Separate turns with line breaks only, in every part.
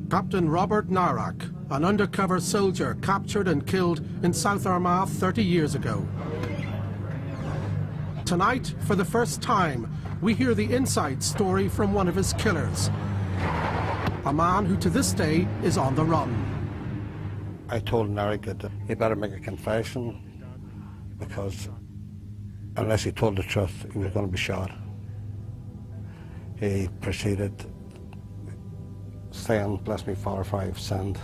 Captain Robert Nairac, an undercover soldier captured and killed in South Armagh 30 years ago. Tonight, for the first time, we hear the inside story from one of his killers. A man who to this day is on the run.
I told Nairac that he better make a confession because unless he told the truth, he was going to be shot. He proceeded saying, "Bless me, Father, for I have sinned."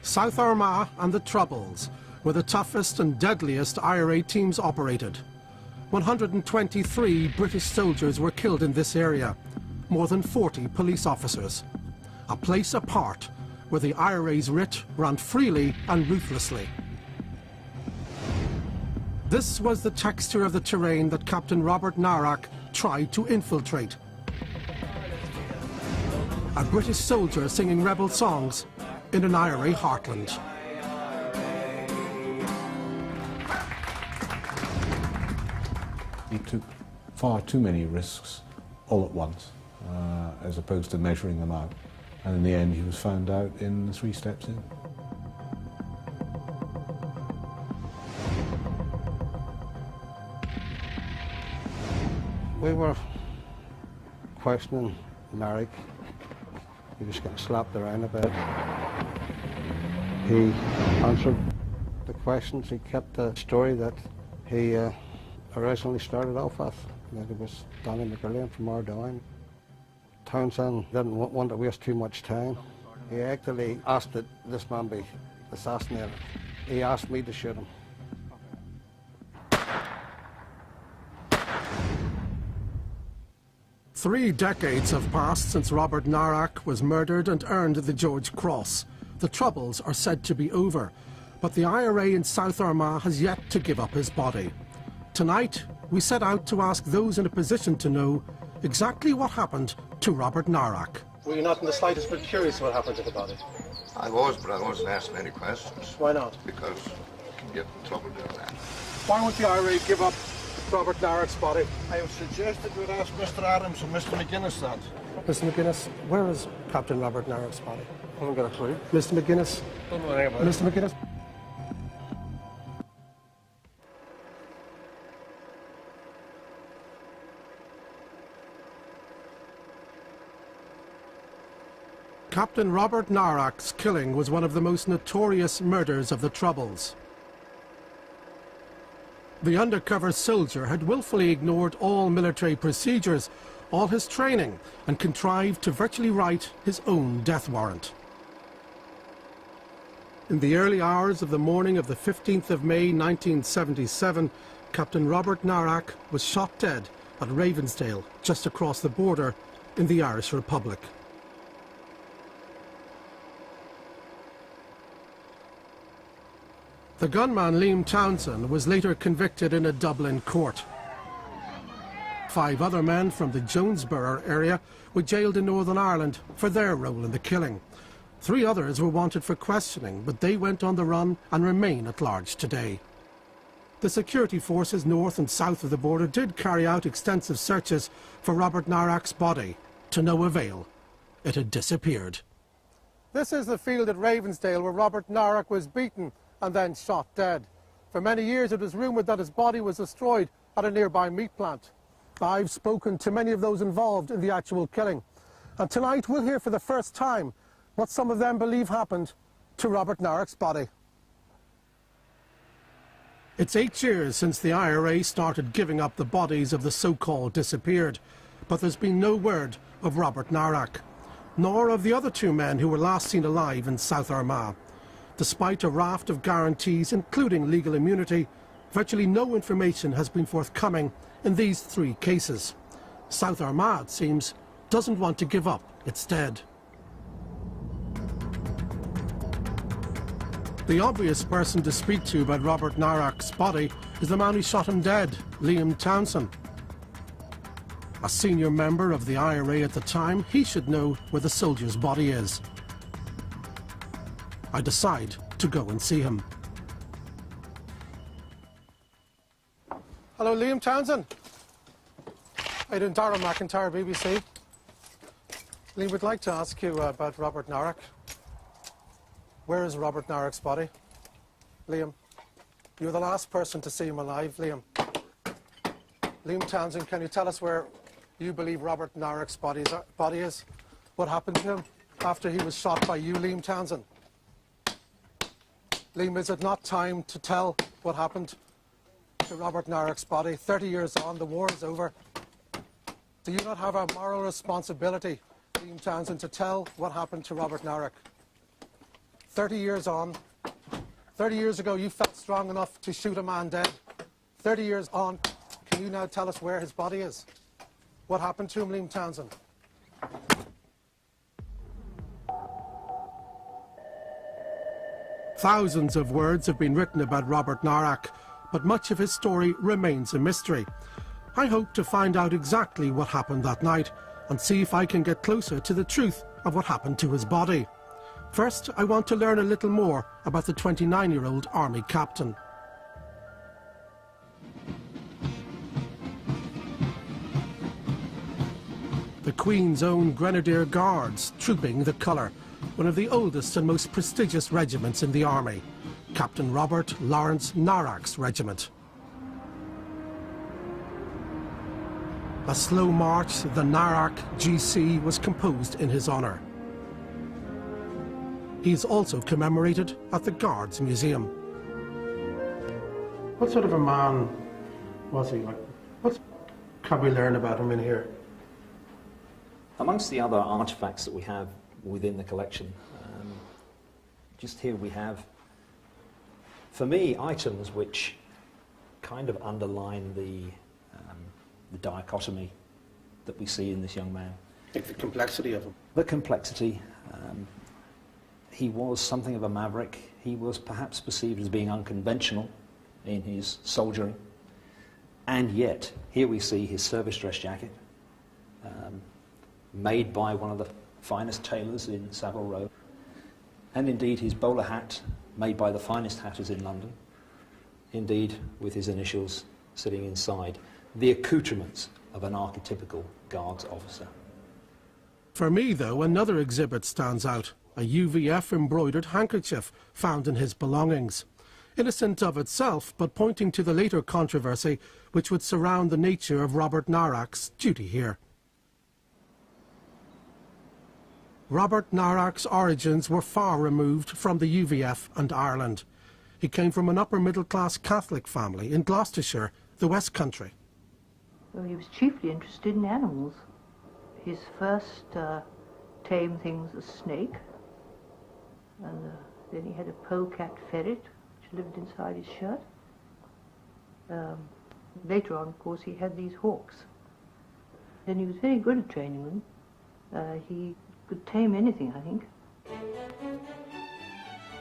South Armagh and the Troubles were the toughest and deadliest IRA teams operated. 123 British soldiers were killed in this area, more than 40 police officers. A place apart where the IRA's writ ran freely and ruthlessly. This was the texture of the terrain that Captain Robert Nairac tried to infiltrate. A British soldier singing rebel songs in an IRA heartland.
He took far too many risks all at once, as opposed to measuring them out. And in the end, he was found out in the 3 steps in.
We were questioning Nairac. He was getting slapped around a bit. He answered the questions. He kept the story that he originally started off with. That it was Danny McErlaine from Ardoyne. Townsend didn't want to waste too much time. He actually asked that this man be assassinated. He asked me to shoot him.
Three decades have passed since Robert Nairac was murdered and earned the George Cross. The Troubles are said to be over, but the IRA in South Armagh has yet to give up his body. Tonight, we set out to ask those in a position to know exactly what happened to Robert Nairac. Were you not in the slightest bit curious what happened to the body?
I was, but I wasn't asking any questions.
Why not?
Because you get in trouble doing that.
Why won't the IRA give up Robert Nairac's body?
I have suggested we'd ask Mr. Adams and Mr. McGuinness that.
Mr. McGuinness, where is Captain Robert Nairac's body?
I haven't got a clue.
Mr. McGuinness?
Don't know anything about it.
Mr. McGuinness? Captain Robert Nairac's killing was one of the most notorious murders of the Troubles. The undercover soldier had willfully ignored all military procedures, all his training, and contrived to virtually write his own death warrant. In the early hours of the morning of the 15th of May 1977, Captain Robert Nairac was shot dead at Ravensdale, just across the border in the Irish Republic. The gunman, Liam Townsend, was later convicted in a Dublin court. 5 other men from the Jonesboro area were jailed in Northern Ireland for their role in the killing. 3 others were wanted for questioning, but they went on the run and remain at large today. The security forces north and south of the border did carry out extensive searches for Robert Nairac's body, to no avail. It had disappeared. This is the field at Ravensdale where Robert Nairac was beaten and then shot dead. For many years it was rumoured that his body was destroyed at a nearby meat plant. I've spoken to many of those involved in the actual killing, and tonight we'll hear for the first time what some of them believe happened to Robert Nairac's body. It's 8 years since the IRA started giving up the bodies of the so-called disappeared, but there's been no word of Robert Nairac, nor of the other 2 men who were last seen alive in South Armagh. Despite a raft of guarantees, including legal immunity, virtually no information has been forthcoming in these 3 cases. South Armagh, it seems, doesn't want to give up its dead. The obvious person to speak to about Robert Nairac's body is the man who shot him dead, Liam Townsend. A senior member of the IRA at the time, he should know where the soldier's body is. I decide to go and see him. Hello, Liam Townsend. How you doing? Darrell McIntyre, BBC. Liam, would like to ask you about Robert Nairac. Where is Robert Nairac's body? Liam, you were the last person to see him alive, Liam. Liam Townsend, can you tell us where you believe Robert Nairac's body is? What happened to him after he was shot by you, Liam Townsend? Liam, is it not time to tell what happened to Robert Nairac's body? 30 years on, the war is over. Do you not have a moral responsibility, Liam Townsend, to tell what happened to Robert Nairac? 30 years on, 30 years ago you felt strong enough to shoot a man dead. 30 years on, can you now tell us where his body is? What happened to him, Liam Townsend? Thousands of words have been written about Robert Nairac, but much of his story remains a mystery. I hope to find out exactly what happened that night and see if I can get closer to the truth of what happened to his body. First, I want to learn a little more about the 29-year-old Army captain. The Queen's Own Grenadier Guards, trooping the colour, one of the oldest and most prestigious regiments in the Army, Captain Robert Laurence Nairac's regiment. A slow march, the Nairac GC, was composed in his honour. He is also commemorated at the Guards Museum. What sort of a man was he? What can we learn about him in here?
Amongst the other artefacts that we have within the collection, just here we have, for me, items which kind of underline the dichotomy that we see in this young man.
I think the complexity of him.
The complexity. He was something of a maverick. He was perhaps perceived as being unconventional in his soldiering. And yet, here we see his service dress jacket, made by one of the finest tailors in Savile Row. And indeed, his bowler hat, made by the finest hatters in London. Indeed, with his initials sitting inside. The accoutrements of an archetypical Guards officer.
For me, though, another exhibit stands out. A UVF embroidered handkerchief found in his belongings. Innocent of itself, but pointing to the later controversy which would surround the nature of Robert Nairac's duty here. Robert Nairac's origins were far removed from the UVF and Ireland. He came from an upper-middle-class Catholic family in Gloucestershire, the West Country.
Well, he was chiefly interested in animals. His first tame thing was a snake, and then he had a polecat ferret, which lived inside his shirt. Later on, of course, he had these hawks. Then he was very good at training them. He could tame anything, I think.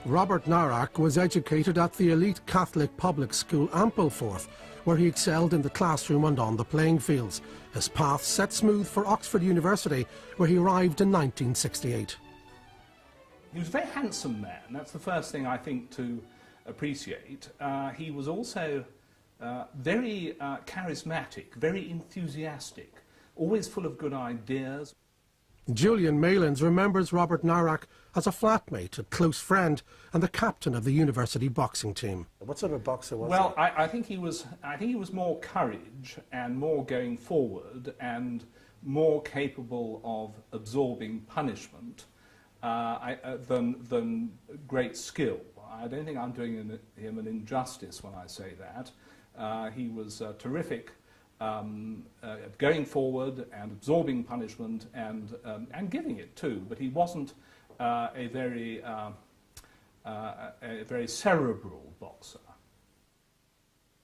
Robert Nairac was educated at the elite Catholic public school Ampleforth, where he excelled in the classroom and on the playing fields. His path set smooth for Oxford University, where he arrived in 1968.
He was a very handsome man. That's the first thing I think to appreciate. He was also very charismatic, very enthusiastic, always full of good ideas.
Julian Malins remembers Robert Nairac as a flatmate, a close friend, and the captain of the university boxing team. What sort of boxer was he?
Well, I think he was more courage and more going forward and more capable of absorbing punishment than great skill. I don't think I'm doing him an injustice when I say that. He was terrific. Going forward and absorbing punishment and giving it too, but he wasn't a very cerebral boxer.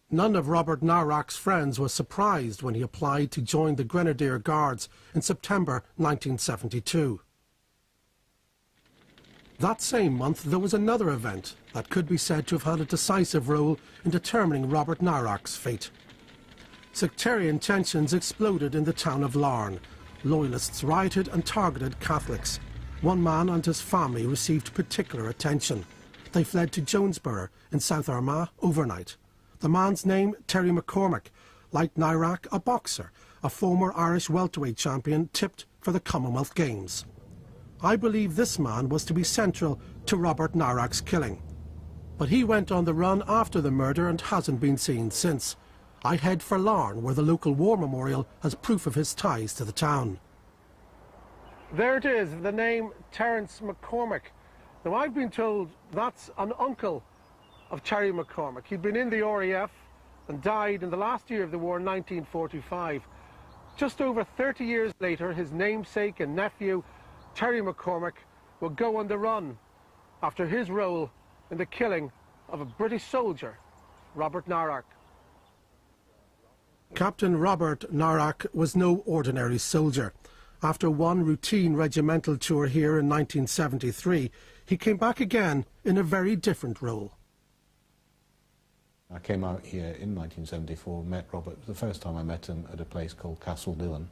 None of Robert Nairac's friends was surprised when he applied to join the Grenadier Guards in September 1972. That same month there was another event that could be said to have had a decisive role in determining Robert Nairac's fate. Sectarian tensions exploded in the town of Larne. Loyalists rioted and targeted Catholics. One man and his family received particular attention. They fled to Jonesborough in South Armagh overnight. The man's name, Terry McCormick, like Nairac, a boxer, a former Irish welterweight champion tipped for the Commonwealth Games. I believe this man was to be central to Robert Nairac's killing. But he went on the run after the murder and hasn't been seen since. I head for Larne, where the local war memorial has proof of his ties to the town. There it is, the name Terence McCormick. Now, I've been told that's an uncle of Terry McCormick. He'd been in the RAF and died in the last year of the war in 1945. Just over 30 years later, his namesake and nephew, Terry McCormick, will go on the run after his role in the killing of a British soldier, Robert Nairac. Captain Robert Nairac was no ordinary soldier. After one routine regimental tour here in 1973, he came back again in a very different role.
I came out here in 1974, met Robert. It was the first time I met him at a place called Castle Dillon,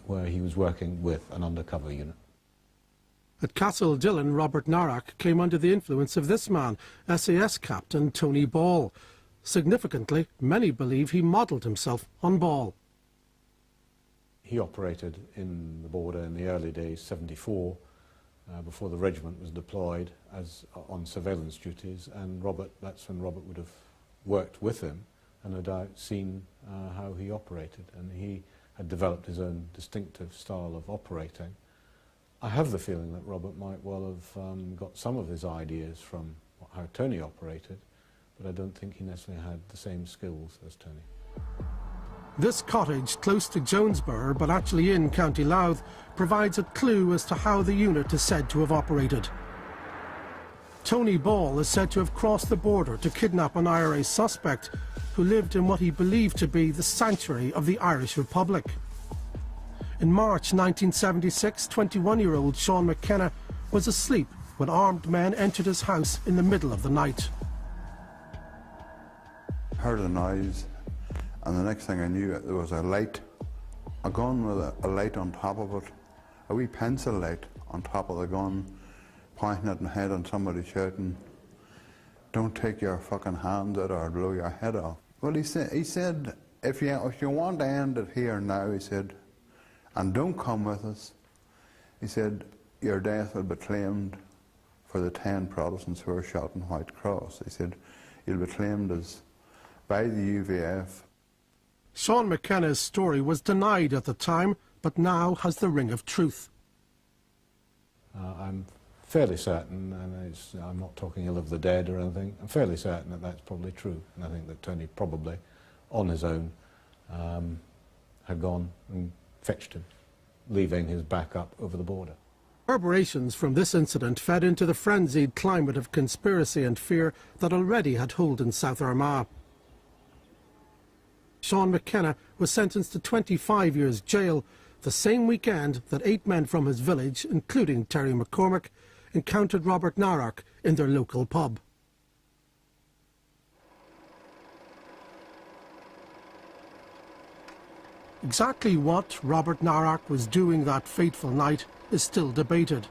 where he was working with an undercover unit.
At Castle Dillon, Robert Nairac came under the influence of this man, SAS Captain Tony Ball. Significantly, many believe he modelled himself on Ball.
He operated in the border in the early days, 74, before the regiment was deployed on surveillance duties, and that's when Robert would have worked with him and no doubt seen how he operated, and he had developed his own distinctive style of operating. I have the feeling that Robert might well have got some of his ideas from how Tony operated, but I don't think he necessarily had the same skills as Tony.
This cottage, close to Jonesborough, but actually in County Louth, provides a clue as to how the unit is said to have operated. Tony Ball is said to have crossed the border to kidnap an IRA suspect who lived in what he believed to be the sanctuary of the Irish Republic. In March 1976, 21-year-old Sean McKenna was asleep when armed men entered his house in the middle of the night.
Heard a noise, and the next thing I knew, there was a light, a gun with a light on top of it, a wee pencil light on top of the gun, pointing at my head and somebody shouting, "Don't take your fucking hands out or I'll blow your head off." Well, he said, if you want to end it here now, he said, and don't come with us, he said, your death will be claimed for the 10 Protestants who were shot in White Cross. He said, you'll be claimed as by the UVF.
Sean McKenna's story was denied at the time, but now has the ring of truth.
I'm fairly certain, and I'm not talking ill of the dead or anything, I'm fairly certain that that's probably true. And I think that Tony probably, on his own, had gone and fetched him, leaving his backup over the border.
Reverberations from this incident fed into the frenzied climate of conspiracy and fear that already had hold in South Armagh. Sean McKenna was sentenced to 25 years jail the same weekend that 8 men from his village, including Terry McCormick, encountered Robert Nairac in their local pub. Exactly what Robert Nairac was doing that fateful night is still debated,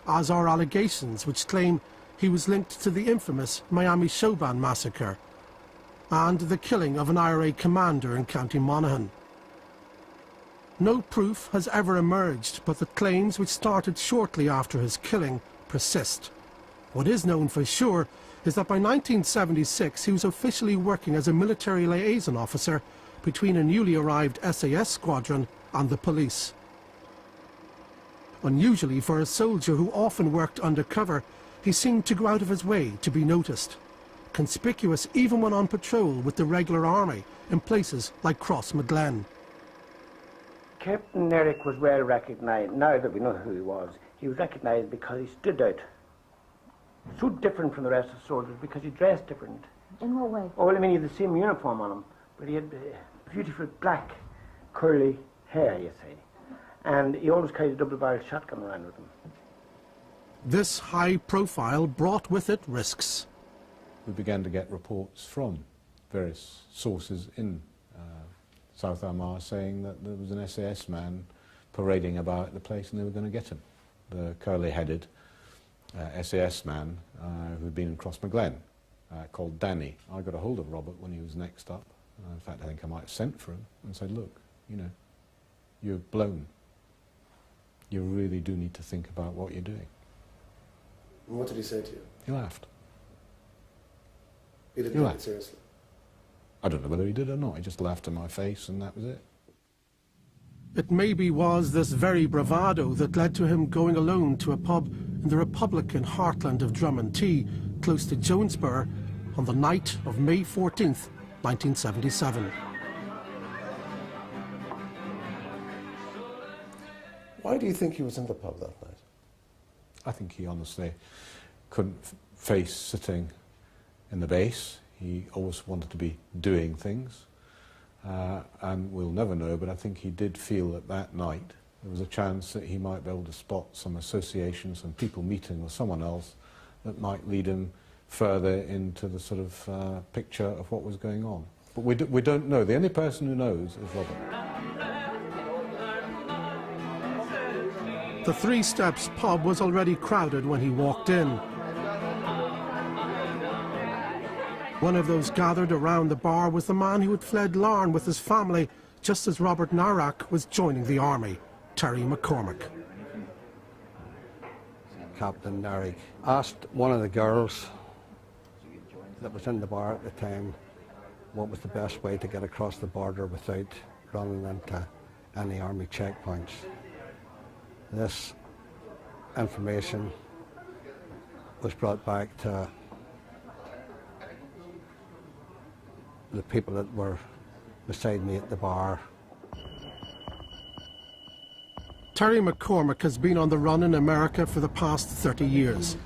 as are allegations which claim he was linked to the infamous Miami Showban massacre and the killing of an IRA commander in County Monaghan. No proof has ever emerged, but the claims which started shortly after his killing persist. What is known for sure is that by 1976 he was officially working as a military liaison officer between a newly arrived SAS squadron and the police. Unusually for a soldier who often worked undercover, he seemed to go out of his way to be noticed, conspicuous even when on patrol with the regular army in places like Crossmaglen.
Captain Nairac was well recognised. Now that we know who he was recognised because he stood out. So different from the rest of the soldiers because he dressed different.
In what way?
Oh, well, I mean, he had the same uniform on him, but he had beautiful black, curly hair, you see. And he always carried a double-barreled shotgun around with him.
This high profile brought with it risks.
We began to get reports from various sources in South Armagh saying that there was an SAS man parading about the place and they were going to get him. The curly-headed SAS man who'd been in Crossmaglen, called Danny. I got a hold of Robert when he was next up In fact, I think I might have sent for him and said, look, you know, you're blown. You really do need to think about what you're doing.
And what did he say to you?
He laughed.
He didn't take it seriously?
I don't know whether he did or not. He just laughed in my face and that was it.
It maybe was this very bravado that led to him going alone to a pub in the Republican heartland of Dromintee, close to Jonesborough, on the night of May 14th, 1977.
Why do you think he was in the pub that night?
I think he honestly couldn't face sitting in the base. He always wanted to be doing things. And we'll never know, but I think he did feel that that night there was a chance that he might be able to spot some associations, some people meeting with someone else that might lead him further into the sort of picture of what was going on. But we don't know. The only person who knows is Robert.
The Three Steps pub was already crowded when he walked in. One of those gathered around the bar was the man who had fled Larne with his family just as Robert Nairac was joining the army, Terry McCormick.
Captain Nairac asked one of the girls that was in the bar at the time what was the best way to get across the border without running into any army checkpoints. This information was brought back to the people that were beside me at the bar.
Terry McCormick has been on the run in America for the past 30 years.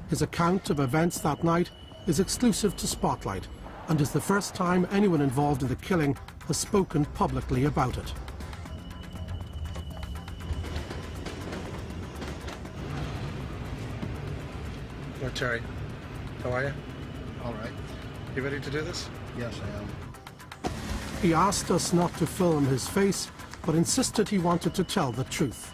His account of events that night is exclusive to Spotlight and is the first time anyone involved in the killing has spoken publicly about it.
Hello, Terry. How are you? All right. You ready to do this?
Yes, I am.
He asked us not to film his face, but insisted he wanted to tell the truth.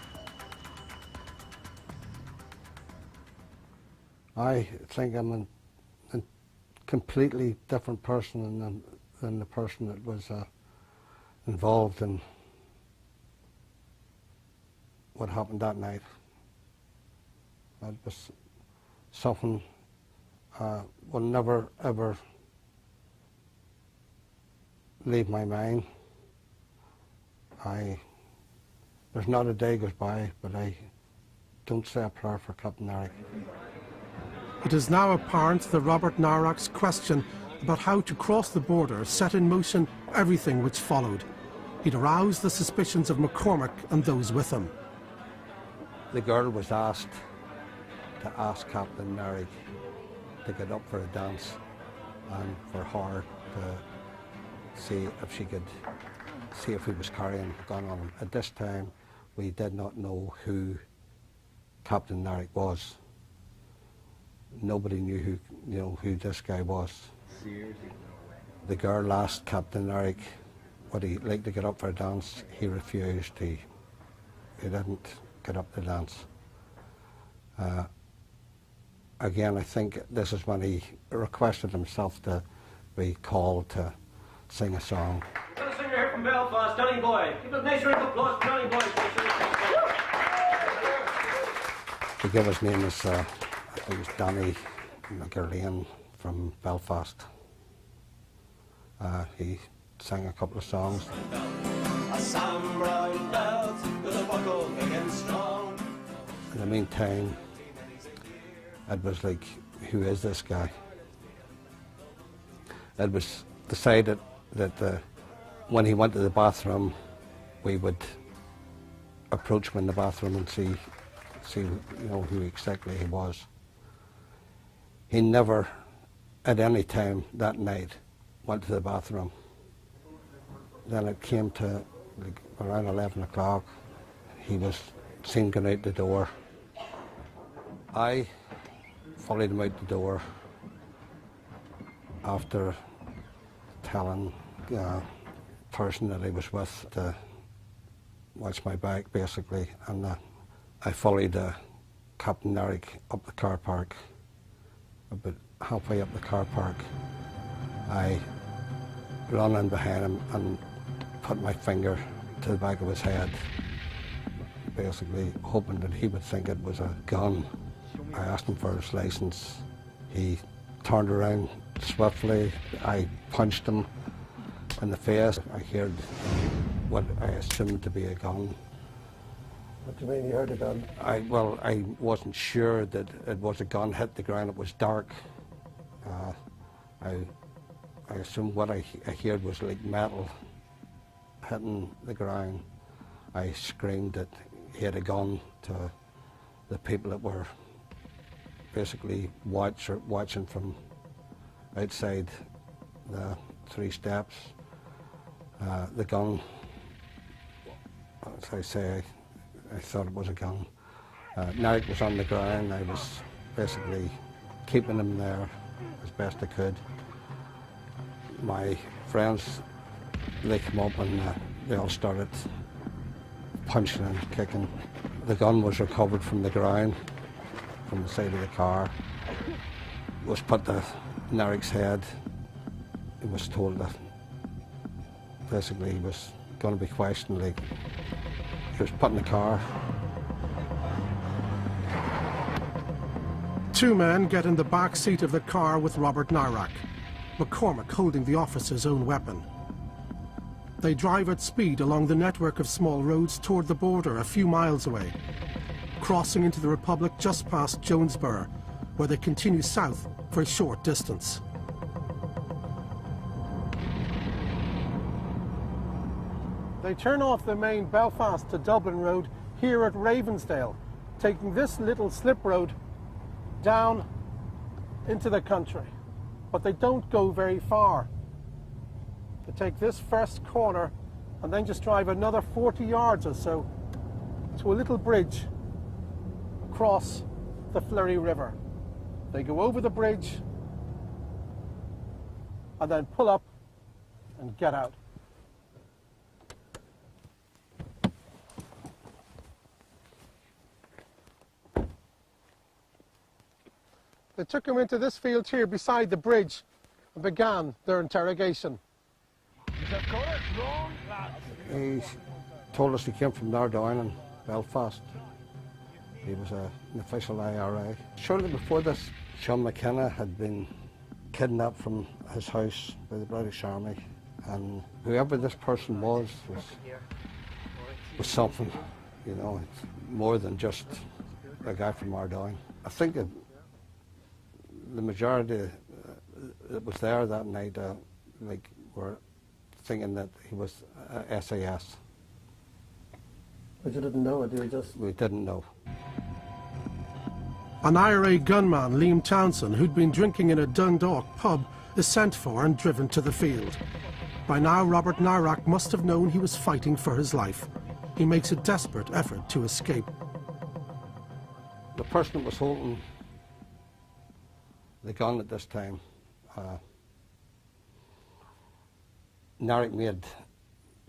I think I'm a completely different person than the person that was involved in what happened that night. It was something will never, ever leave my mind. There's not a day goes by, but I don't say a prayer for Captain Nairac.
It is now apparent that Robert Nairac's question about how to cross the border set in motion everything which followed. He'd aroused the suspicions of McCormick and those with him.
The girl was asked to ask Captain Nairac to get up for a dance and for her to see if she could see if he was carrying a gun on him. At this time, we did not know who Captain Nairac was. Nobody knew who this guy was. The girl asked Captain Nairac would he like to get up for a dance. He refused. He didn't get up to dance. Again, I think this is when he requested himself to be called to sing a song.
We've got a singer here from Belfast, Danny Boy. Give a nice round of applause for Danny Boy.
The giver's name is I think it was Danny McErlaine from Belfast. He sang a couple of songs. In the meantime, it was like, who is this guy? It was decided that when he went to the bathroom, we would approach him in the bathroom and see who exactly he was. He never, at any time that night, went to the bathroom. Then it came to around 11 o'clock. He was seen going out the door. I followed him out the door after telling the person that I was with to watch my back, basically, and I followed Captain Nairac up the car park. About halfway up the car park, I run in behind him and put my finger to the back of his head, basically hoping that he would think it was a gun. I asked him for his license. He turned around swiftly. I punched him in the face. I heard what I assumed to be a gun.
What do you mean you heard a gun?
Well, I wasn't sure that it was a gun hit the ground. It was dark. I assumed what I heard was like metal hitting the ground. I screamed that he had a gun to the people that were basically watching from outside the 3 steps. The gun, as I say, I thought it was a gun. Nairac was on the ground. I was basically keeping him there as best I could. My friends, they came up and they all started punching and kicking. The gun was recovered from the ground, from the side of the car. It was put to Nairac's head. He was told that basically he was going to be questioned, like he was put in the car.
2 men get in the back seat of the car with Robert Nairac, McCormick holding the officer's own weapon. They drive at speed along the network of small roads toward the border a few miles away, crossing into the Republic just past Jonesborough, where they continue south for a short distance.
They turn off the main Belfast to Dublin road here at Ravensdale, taking this little slip road down into the country. But they don't go very far. They take this first corner and then just drive another 40 yards or so to a little bridge across the Flurry River. They go over the bridge and then pull up and get out. They took him into this field here beside the bridge and began their interrogation.
He told us he came from Ardoyne in Belfast. He was an official IRA. Shortly before this, Sean McKenna had been kidnapped from his house by the British Army, and whoever this person was something, you know, it's more than just a guy from Ardoyne. I think the majority that was there that night like were thinking that he was SAS.
But you didn't know it, you just...
We didn't know.
An IRA gunman, Liam Townsend, who'd been drinking in a Dundalk pub, is sent for and driven to the field. By now, Robert Nairac must have known he was fighting for his life. He makes a desperate effort to escape.
The person that was holding the gun at this time, Nairac made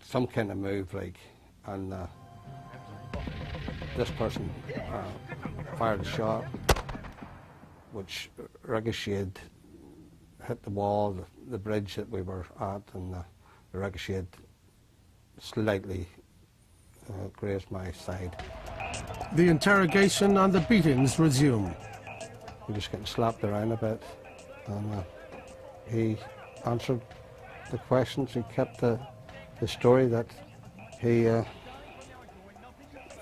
some kind of move, like, and this person fired a shot, which ricocheted, hit the wall, the bridge that we were at, and the ricocheted slightly grazed my side.
The interrogation and the beatings resume.
He was getting slapped around a bit, and he answered the questions. He kept the story that he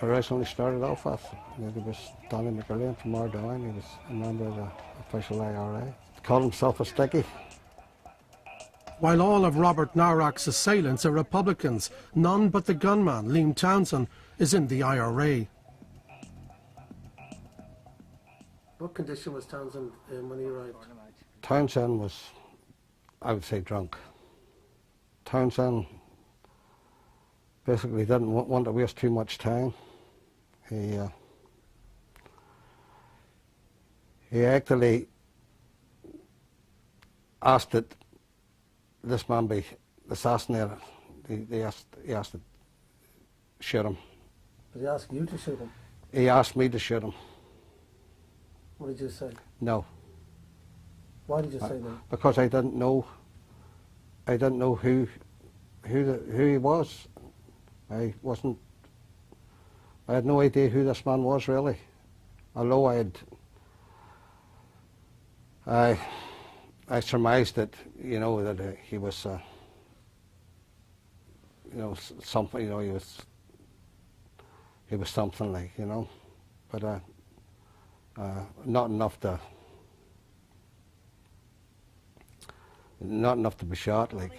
originally started off with. He was Danny McErlaine from Ardoyne. He was a member of the official IRA. He called himself a sticky.
While all of Robert Nairac's assailants are Republicans, none but the gunman, Liam Townsend, is in the IRA.
What condition was Townsend in when he arrived?
Townsend was, I would say, drunk. Townsend basically didn't want to waste too much time. He actually asked that this man be assassinated. He asked to shoot him.
Did he ask you to shoot him?
He asked me to shoot him.
What did you say?
No.
Why did you say no?
Because I didn't know didn't know who he was. I had no idea who this man was really, although I surmised that, you know, that he was, you know, something, you know, he was something like, you know, but not enough to be shot, like.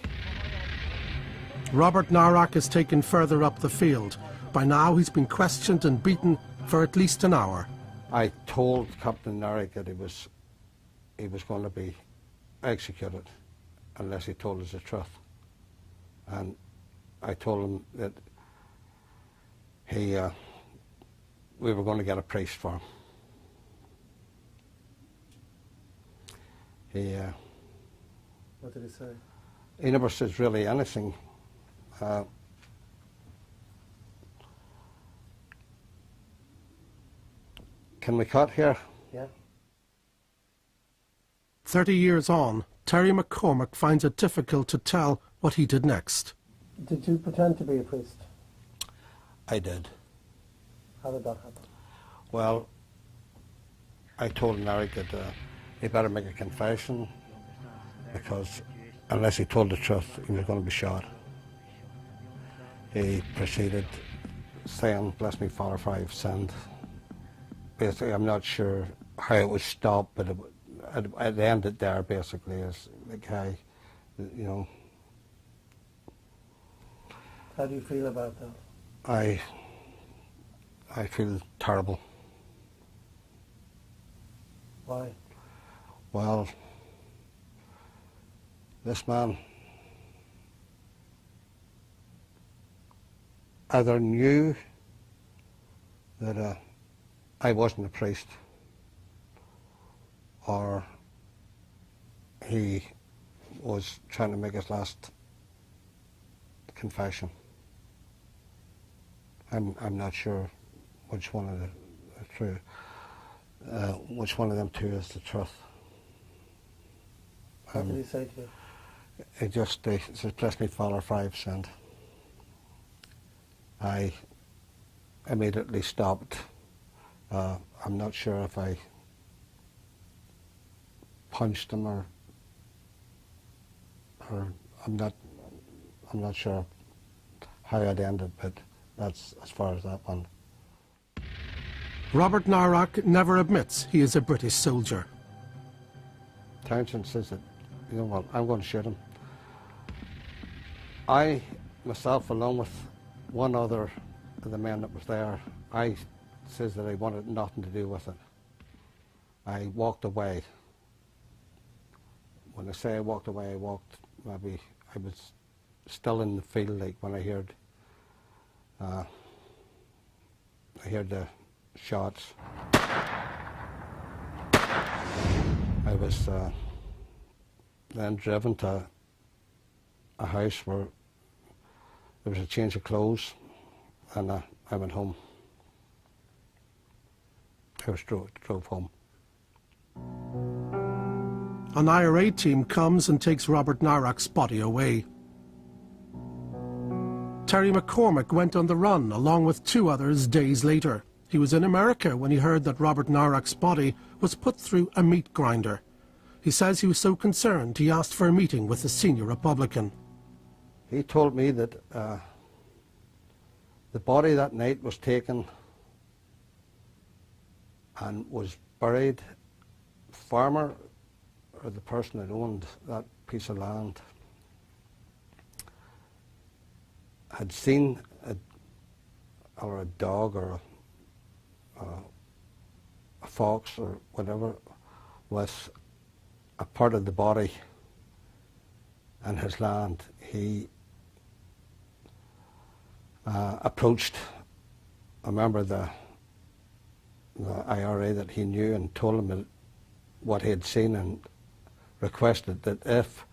Robert Nairac is taken further up the field. By now he's been questioned and beaten for at least an hour.
I told Captain Nairac that he was going to be executed unless he told us the truth. And I told him that we were going to get a priest for him.
What did he say?
He never says really anything. Can we cut here?
Yeah.
30 years on, Terry McCormick finds it difficult to tell what he did next.
Did you pretend to be a priest?
I did.
How did that happen?
Well, I told Nairac that he better make a confession, because unless he told the truth, he was going to be shot. He proceeded saying, "Bless me, Father, for I have sinned." Basically, I'm not sure how it was stopped, but it ended there, basically, as the guy, you know.
How do you feel about that?
I feel terrible.
Why?
Well, this man either knew that I wasn't a priest, or he was trying to make his last confession. I'm not sure which one of which one of them two is the truth.
What did he say to you?
He just says, "Bless me, Father, for I have sinned." I immediately stopped. I'm not sure if I punched him or I'm not sure how it ended, but that's as far as that one.
Robert Nairac never admits he is a British soldier.
Townsend says that, you know what, I'm going to shoot him. I, myself, along with one other of the men that was there, I says that I wanted nothing to do with it. I walked away. When I say I walked away, I walked, maybe I was still in the field, like when I heard the shots. I was then driven to a house where there was a change of clothes, and I went home. I was drove home.
An IRA team comes and takes Robert Nairac's body away. Terry McCormick went on the run along with two others days later. He was in America when he heard that Robert Nairac's body was put through a meat grinder. He says he was so concerned he asked for a meeting with the senior Republican.
He told me that the body that night was taken and was buried. Farmer, or the person that owned that piece of land, had seen a dog or a fox or whatever with a part of the body in his land. He approached a member of the IRA that he knew and told him what he had seen, and requested that if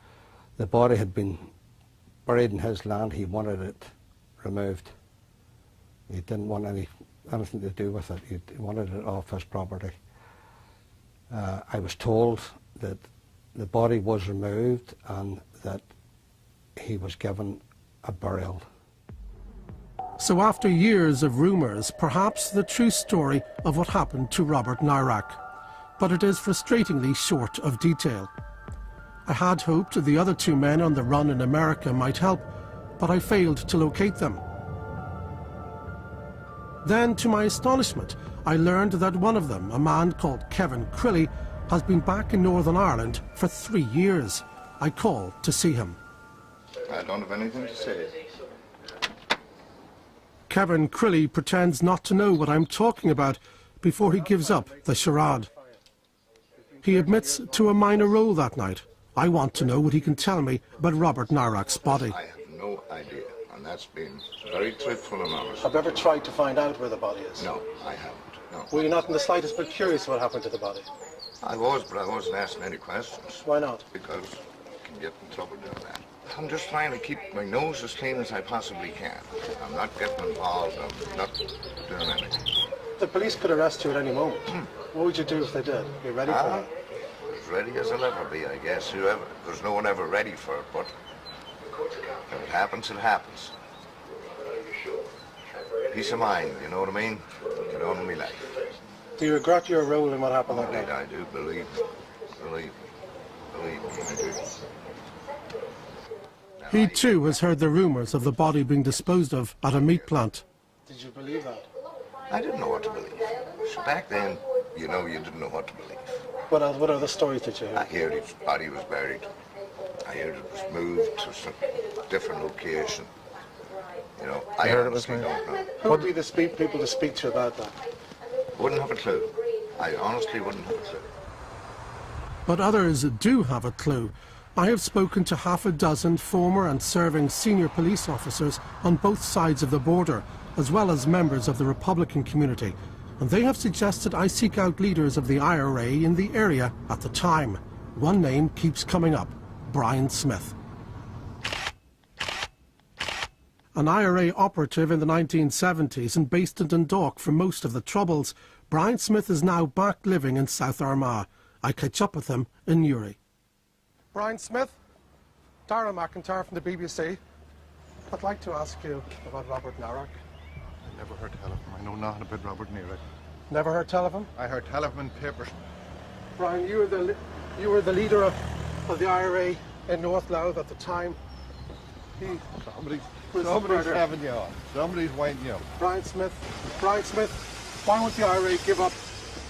the body had been buried in his land, he wanted it removed. He didn't want anything to do with it. He wanted it off his property. I was told that the body was removed and that he was given a burial.
So after years of rumours, perhaps the true story of what happened to Robert Nairac. But it is frustratingly short of detail. I had hoped the other two men on the run in America might help, but I failed to locate them. Then, to my astonishment, I learned that one of them, a man called Kevin Crilly, has been back in Northern Ireland for 3 years. I called to see him.
I don't have anything to say.
Kevin Crilly pretends not to know what I'm talking about before he gives up the charade. He admits to a minor role that night. I want to know what he can tell me about Robert Nairac's body.
I have no idea, and that's been very truthful and honest.
Have you ever tried to find out where the body is?
No, I haven't. No.
Were you not in the slightest bit curious what happened to the body?
I was, but I wasn't asking any questions.
Why not?
Because I can get in trouble doing that. I'm just trying to keep my nose as clean as I possibly can. I'm not getting involved. I'm not doing anything.
The police could arrest you at any moment. What would you do if they did? Be ready for that?
As ready as I'll ever be, I guess. There's no one ever ready for it, but if it happens, it happens. Peace of mind, you know what I mean? Get on with my life.
Do you regret your role in what happened that
Indeed,
night?
I do. Believe me, I do.
He too has heard the rumours of the body being disposed of at a meat plant.
Did you believe that?
I didn't know what to believe. Back then, you know, you didn't know what to believe.
What other stories did you hear?
I heard his body was buried. I heard it was moved to some different location. You know, I honestly don't know.
Who would be the people to speak to about that?
Wouldn't have a clue. I honestly wouldn't have a clue.
But others do have a clue. I have spoken to half a dozen former and serving senior police officers on both sides of the border, as well as members of the Republican community, and they have suggested I seek out leaders of the IRA in the area at the time. One name keeps coming up: Brian Smith. An IRA operative in the 1970s and based in Dundalk for most of the Troubles, Brian Smith is now back living in South Armagh. I catch up with him in Newry.
Brian Smith, Darragh McIntyre from the BBC. I'd like to ask you about Robert Nairac.
I never heard tell of him. I know nothing about Robert Nairac.
Never heard tell of him?
I heard tell of him in papers.
Brian, you were the leader of the IRA in North Louth at the time.
Somebody's having you on. Somebody's winding you up.
Brian Smith, why won't the IRA give up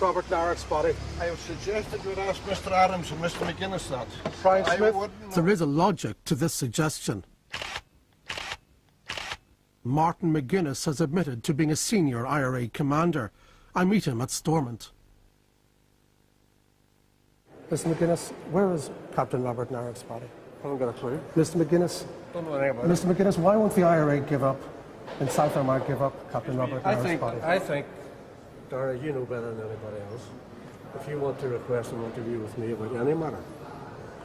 Robert Nairac's body?
I have suggested we'd ask Mr. Adams and Mr. McGuinness that.
Brian Smith?
There is a logic to this suggestion. Martin McGuinness has admitted to being a senior IRA commander. I meet him at Stormont.
Mr. McGuinness, where is Captain Robert Nairac's body?
I haven't got a clue.
Mr. McGuinness?
Don't know anything about
Mr. McGuinness, why won't the IRA give up, and South Armagh give up Captain Robert Nairac's body?
I think, Dara, you know better than anybody else. If you want to request an interview with me about any matter,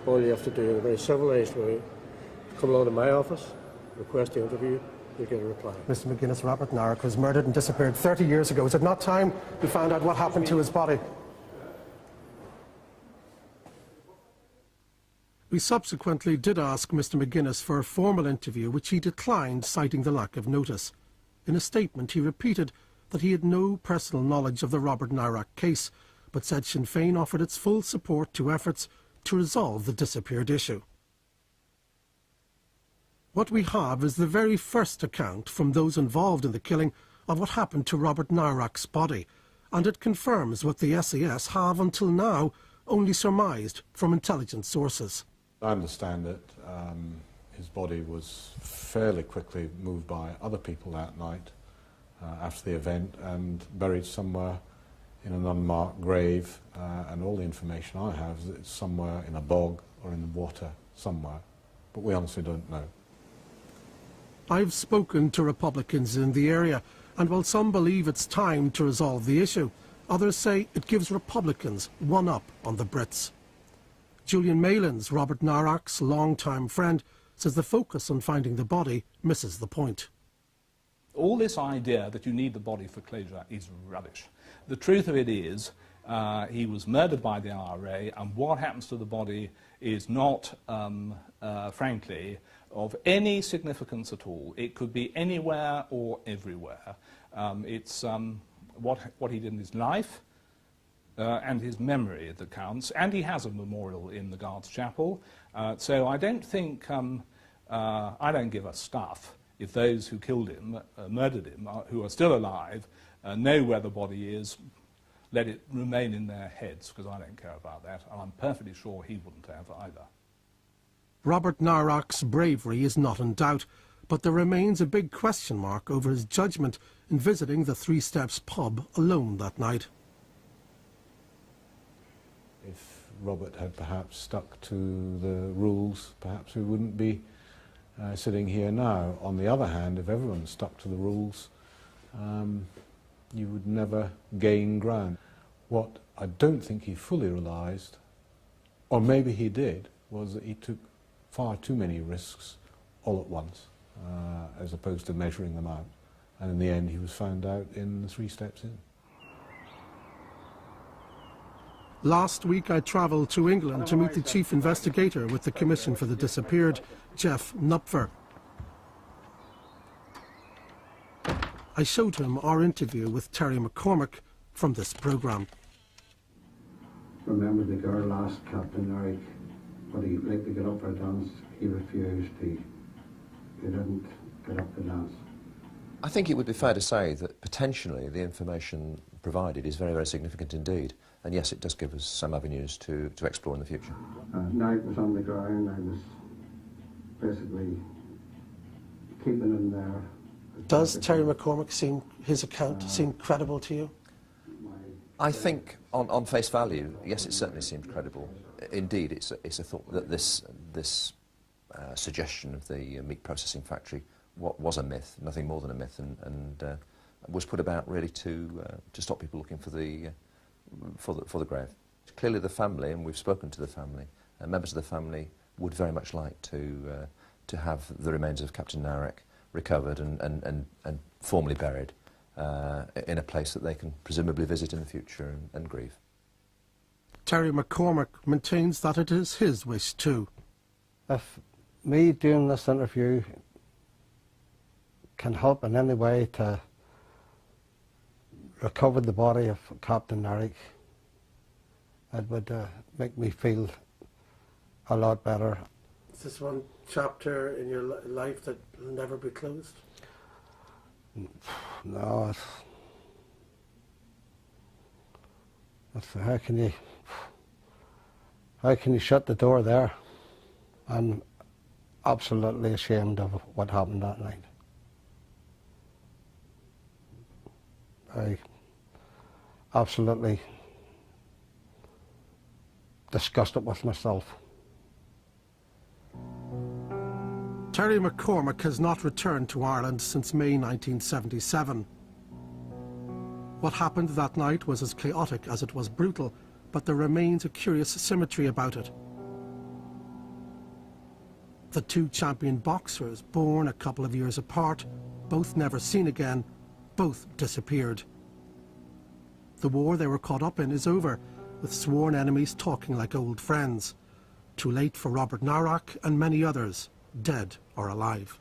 all you have to do in a very civilised way, come along to my office, request the interview, you get a reply.
Mr. McGuinness, Robert Nairac was murdered and disappeared 30 years ago. Is it not time we found out what happened to his body?
We subsequently did ask Mr. McGuinness for a formal interview, which he declined, citing the lack of notice. In a statement, he repeated that he had no personal knowledge of the Robert Nairac case, but said Sinn Féin offered its full support to efforts to resolve the disappeared issue. What we have is the very first account from those involved in the killing of what happened to Robert Nairac's body, and it confirms what the SAS have until now only surmised from intelligence sources.
I understand that his body was fairly quickly moved by other people that night after the event and buried somewhere in an unmarked grave, and all the information I have is that it's somewhere in a bog or in the water somewhere, but we honestly don't know.
I've spoken to Republicans in the area, and while some believe it's time to resolve the issue, others say it gives Republicans one up on the Brits. Julian Maylands, Robert Nairac's long-time friend, says the focus on finding the body misses the point.
All this idea that you need the body for closure is rubbish. The truth of it is, He was murdered by the IRA, and what happens to the body is not, frankly, of any significance at all. It could be anywhere or everywhere. It's what he did in his life and his memory that counts, and he has a memorial in the Guards Chapel. So I don't think, I don't give a stuff if those who killed him, murdered him, who are still alive, know where the body is. Let it remain in their heads, because I don't care about that, and I'm perfectly sure he wouldn't have either.
Robert Nairac's bravery is not in doubt, but there remains a big question mark over his judgment in visiting the Three Steps pub alone that night.
If Robert had perhaps stuck to the rules, perhaps we wouldn't be sitting here now. On the other hand, if everyone stuck to the rules, you would never gain ground. What I don't think he fully realised, or maybe he did, was that he took far too many risks all at once, as opposed to measuring them out. And in the end, he was found out in the 3 Steps Inn.
Last week I travelled to England to meet the chief investigator with the Commission for the Disappeared, Jeff Knupfer. I showed him our interview with Terry McCormick from this programme.
Remember the girl asked Captain Nairac would he like to get up for a dance. He refused. He didn't get up to dance.
I think it would be fair to say that potentially the information provided is very, very significant indeed. And yes, it does give us some avenues to explore in the future.
Nairac was on the ground. I was basically keeping him there.
Does Terry McCormick his account seem credible to you?
I think, on face value, yes, it certainly seems credible. Indeed, it's a thought that this suggestion of the meat processing factory was a myth, nothing more than a myth, and was put about really to stop people looking for the grave. Clearly, the family, and we've spoken to the family, members of the family would very much like to have the remains of Captain Nairac recovered and formally buried in a place that they can presumably visit in the future and grieve.
Terry McCormick maintains that it is his wish too.
If me doing this interview can help in any way to recover the body of Captain Nairac, it would make me feel a lot better.
Is this one chapter in your life that will never be closed?
No, how can you shut the door there? I'm absolutely ashamed of what happened that night. I absolutely disgusted with myself.
Terry McCormick has not returned to Ireland since May 1977. What happened that night was as chaotic as it was brutal, but there remains a curious symmetry about it. The 2 champion boxers, born a couple of years apart, both never seen again, both disappeared. The war they were caught up in is over, with sworn enemies talking like old friends. Too late for Robert Nairac and many others, dead or alive.